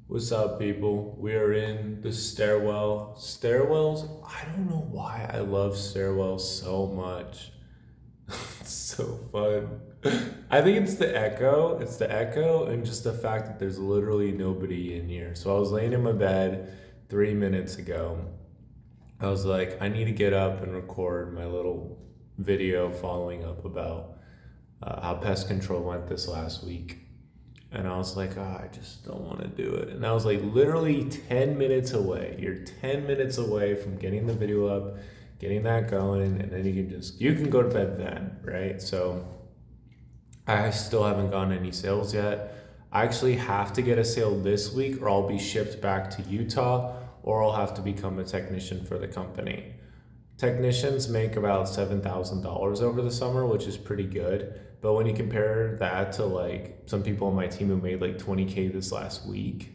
What's up, people? We are in the stairwell. Stairwells, I don't know why I love stairwells so much. It's so fun. I think it's the echo. It's the echo and just the fact that there's literally nobody in here. So I was laying in my bed 3 minutes ago. I was like, I need to get up and record my little video following up about how pest control went this last week. And I was like, I just don't want to do it. And I was like, literally 10 minutes away. You're 10 minutes away from getting the video up, getting that going, and then you can go to bed then, right? So I still haven't gotten any sales yet. I actually have to get a sale this week or I'll be shipped back to Utah or I'll have to become a technician for the company. Technicians make about $7,000 over the summer, which is pretty good. But when you compare that to like some people on my team who made like 20K this last week,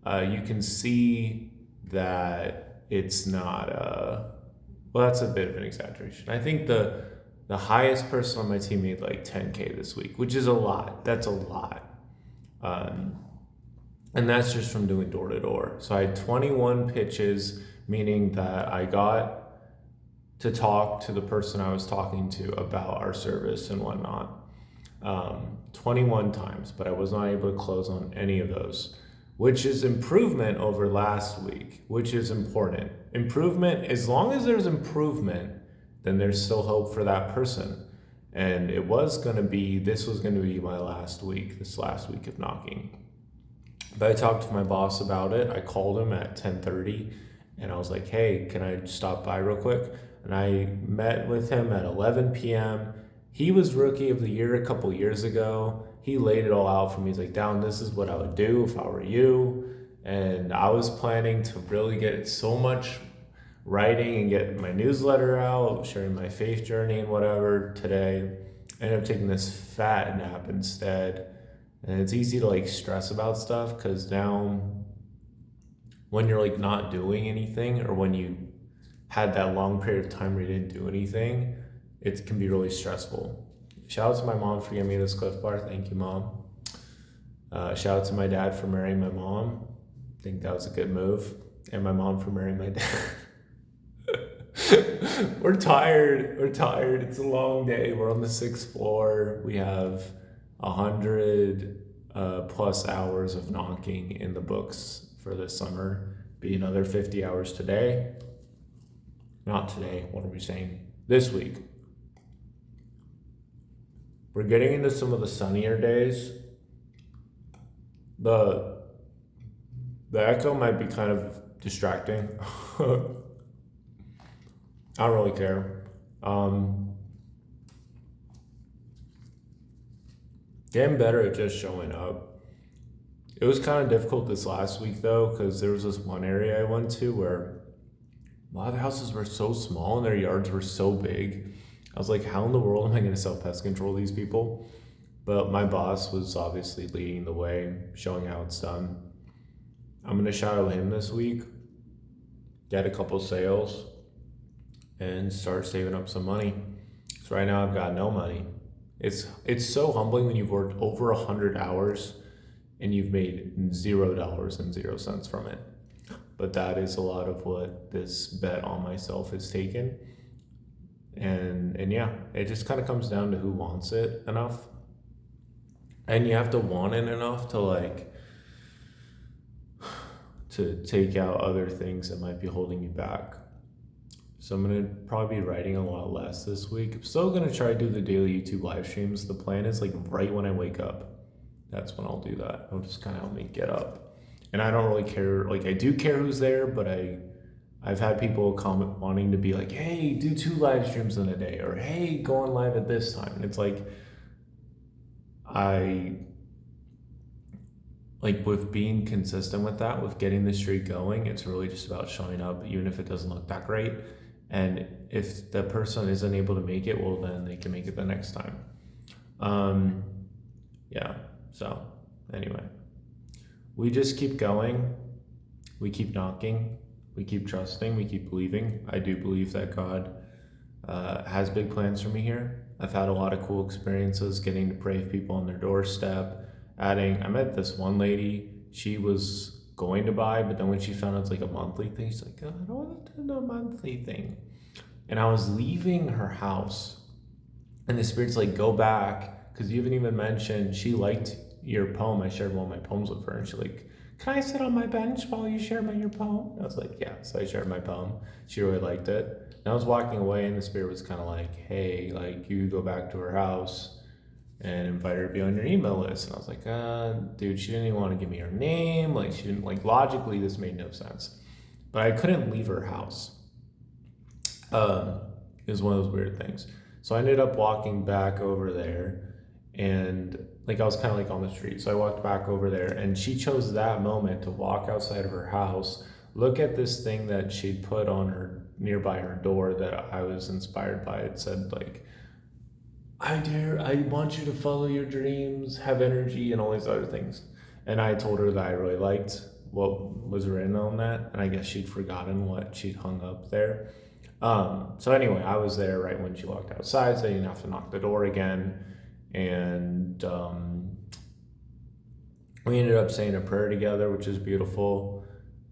you can see that it's not well, that's a bit of an exaggeration. I think the highest person on my team made like 10K this week, which is a lot. That's a lot. Um, and that's just from doing door to door. So I had 21 pitches, meaning that I got to talk to the person I was talking to about our service and whatnot 21 times, but I was not able to close on any of those, which is improvement over last week, which is important. Improvement, as long as there's improvement, then there's still hope for that person. And this was going to be my last week, this last week of knocking. But I talked to my boss about it. I called him at 10:30 and I was like, hey, can I stop by real quick? And I met with him at 11 p.m. He was rookie of the year a couple years ago. He laid it all out for me. He's like, Down, this is what I would do if I were you. And I was planning to really get so much writing and get my newsletter out, sharing my faith journey and whatever today. I ended up taking this fat nap instead. And it's easy to like stress about stuff because now when you're like not doing anything or when you had that long period of time where you didn't do anything, it can be really stressful. Shout out to my mom for giving me this Cliff Bar. Thank you, Mom. Shout out to my dad for marrying my mom. I think that was a good move. And my mom for marrying my dad. We're tired. We're tired. It's a long day. We're on the sixth floor. We have 100 plus hours of knocking in the books for this summer. Be another 50 hours today. Not today. What are we saying? This week. We're getting into some of the sunnier days. The echo might be kind of distracting. I don't really care. Getting better at just showing up. It was kind of difficult this last week though, because there was this one area I went to where a lot of the houses were so small and their yards were so big. I was like, how in the world am I going to sell pest control to these people? But my boss was obviously leading the way, showing how it's done. I'm going to shadow him this week, get a couple sales, and start saving up some money. So right now I've got no money. It's so humbling when you've worked over 100 hours and you've made $0 from it. But that is a lot of what this bet on myself has taken. And yeah, it just kind of comes down to who wants it enough. And you have to want it enough to like to take out other things that might be holding you back. So I'm gonna probably be writing a lot less this week. I'm still gonna try to do the daily YouTube live streams. The plan is like right when I wake up. That's when I'll do that. It'll just kind of help me get up. And I don't really care. Like I do care who's there, but I've had people comment wanting to be like, hey, do 2 live streams in a day, or hey, go on live at this time. And it's like I like with being consistent with that, with getting the streak going, it's really just about showing up, even if it doesn't look that great. And if the person isn't able to make it, well, then they can make it the next time. Yeah. So anyway, we just keep going. We keep knocking. We keep trusting. We keep believing. I do believe that God has big plans for me here. I've had a lot of cool experiences getting to pray for people on their doorstep. I met this one lady she was going to buy, but then when she found out it's like a monthly thing, she's like, "Oh, I don't want to do a monthly thing." And I was leaving her house, and the spirit's like, "Go back, because you haven't even mentioned she liked your poem. I shared one of my poems with her, and she's like, can I sit on my bench while you share your poem?" And I was like, "Yeah." So I shared my poem. She really liked it. And I was walking away, and the spirit was kind of like, "Hey, like, you go back to her house and invite her to be on your email list." And I was like, dude, she didn't even want to give me her name. Like, she didn't, like, logically, this made no sense. But I couldn't leave her house. It was one of those weird things. So I ended up walking back over there, and like I was kind of like on the street. So I walked back over there, and she chose that moment to walk outside of her house, look at this thing that she'd put on her nearby her door that I was inspired by. It said like, I want you to follow your dreams, have energy, and all these other things. And I told her that I really liked what was written on that, and I guess she'd forgotten what she'd hung up there. So anyway, I was there right when she walked outside, so I didn't have to knock the door again. And we ended up saying a prayer together, which is beautiful.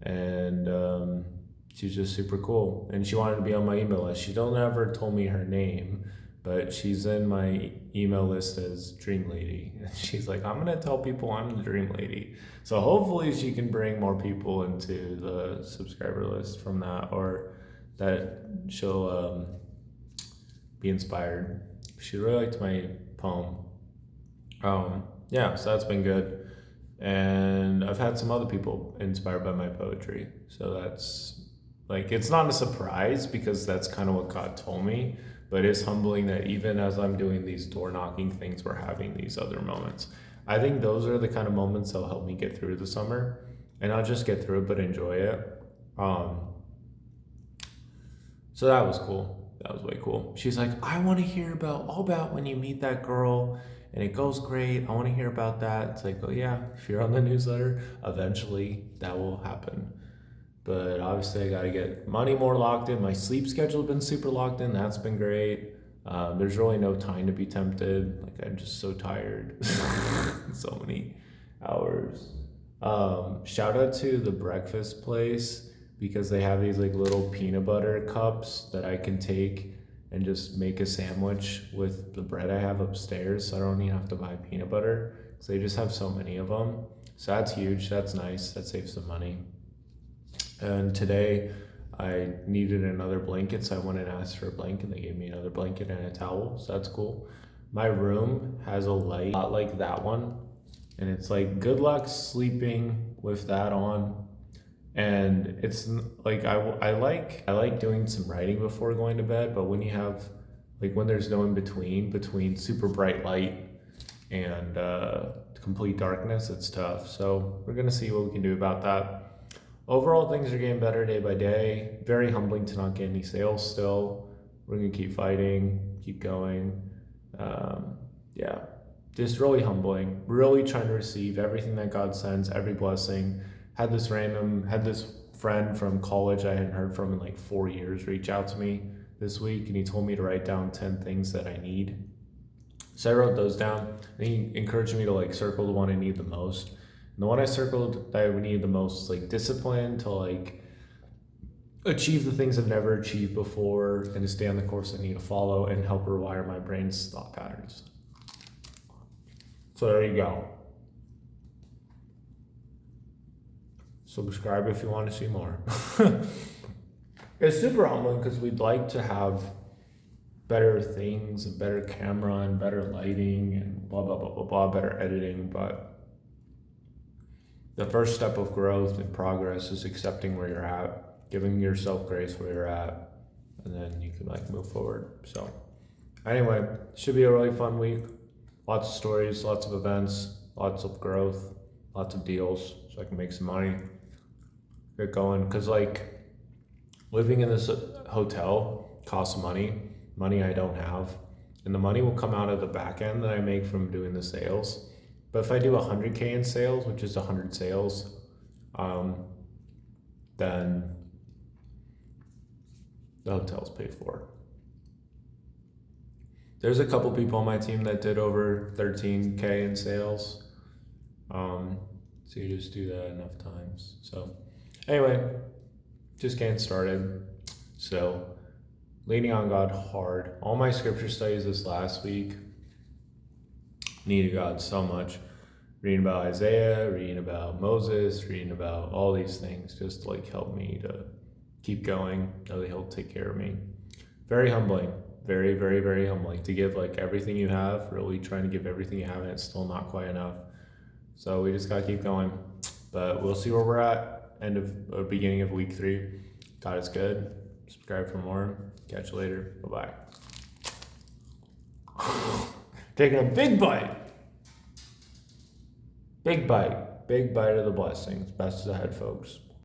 And she's just super cool. And she wanted to be on my email list. She don't ever told me her name, but she's in my email list as Dream Lady. And she's like, I'm gonna tell people I'm the Dream Lady. So hopefully she can bring more people into the subscriber list from that, or that she'll be inspired. She really liked my poem. Yeah, so that's been good. And I've had some other people inspired by my poetry. So that's like, it's not a surprise because that's kind of what God told me, but it's humbling that even as I'm doing these door knocking things, we're having these other moments. I think those are the kind of moments that'll help me get through the summer, and not just get through it, but enjoy it. So that was cool. That was way cool. She's like, I want to hear all about when you meet that girl and it goes great. I want to hear about that. It's like, oh yeah, if you're on the newsletter, eventually that will happen. But obviously I got to get money more locked in. My sleep schedule has been super locked in. That's been great. There's really no time to be tempted. Like, I'm just so tired. So many hours. Shout out to the breakfast place, because they have these like little peanut butter cups that I can take and just make a sandwich with the bread I have upstairs, so I don't even have to buy peanut butter, because they just have so many of them. So that's huge. That's nice. That saves some money. And today I needed another blanket, so I went and asked for a blanket, and they gave me another blanket and a towel, so that's cool. My room has a light, not like that one, and it's like, good luck sleeping with that on. And it's like, I like doing some writing before going to bed, but when you have, like, when there's no in between super bright light and complete darkness, it's tough. So we're gonna see what we can do about that. Overall, things are getting better day by day. Very humbling to not get any sales still. We're gonna keep fighting, keep going. Yeah, just really humbling. Really trying to receive everything that God sends, every blessing. Had this friend from college I hadn't heard from in like 4 years reach out to me this week, and he told me to write down 10 things that I need. So I wrote those down, and he encouraged me to like circle the one I need the most. And the one I circled that I would need the most is like discipline to like achieve the things I've never achieved before, and to stay on the course I need to follow, and help rewire my brain's thought patterns. So there you go. Subscribe if you want to see more. It's super humbling because we'd like to have better things, and better camera, and better lighting, and blah, blah, blah, blah, blah, better editing. But the first step of growth and progress is accepting where you're at, giving yourself grace where you're at, and then you can like move forward. So anyway, should be a really fun week. Lots of stories, lots of events, lots of growth, lots of deals, so I can make some money, get going. Because like, living in this hotel costs money I don't have, and the money will come out of the back end that I make from doing the sales. But if I do 100K in sales, which is 100 sales, then the hotel's paid for. There's a couple people on my team that did over 13K in sales. So you just do that enough times. So anyway, just getting started. So leaning on God hard. All my scripture studies this last week needed God so much. Reading about Isaiah, reading about Moses, reading about all these things just like help me to keep going. Know that He'll take care of me. Very humbling. Very, very, very humbling to give like everything you have, really trying to give everything you have, and it's still not quite enough. So we just gotta keep going. But we'll see where we're at. End of or beginning of week 3. God is good. Subscribe for more. Catch you later. Bye bye. Taking a big bite. Big bite. Big bite of the blessings. Best is ahead, folks.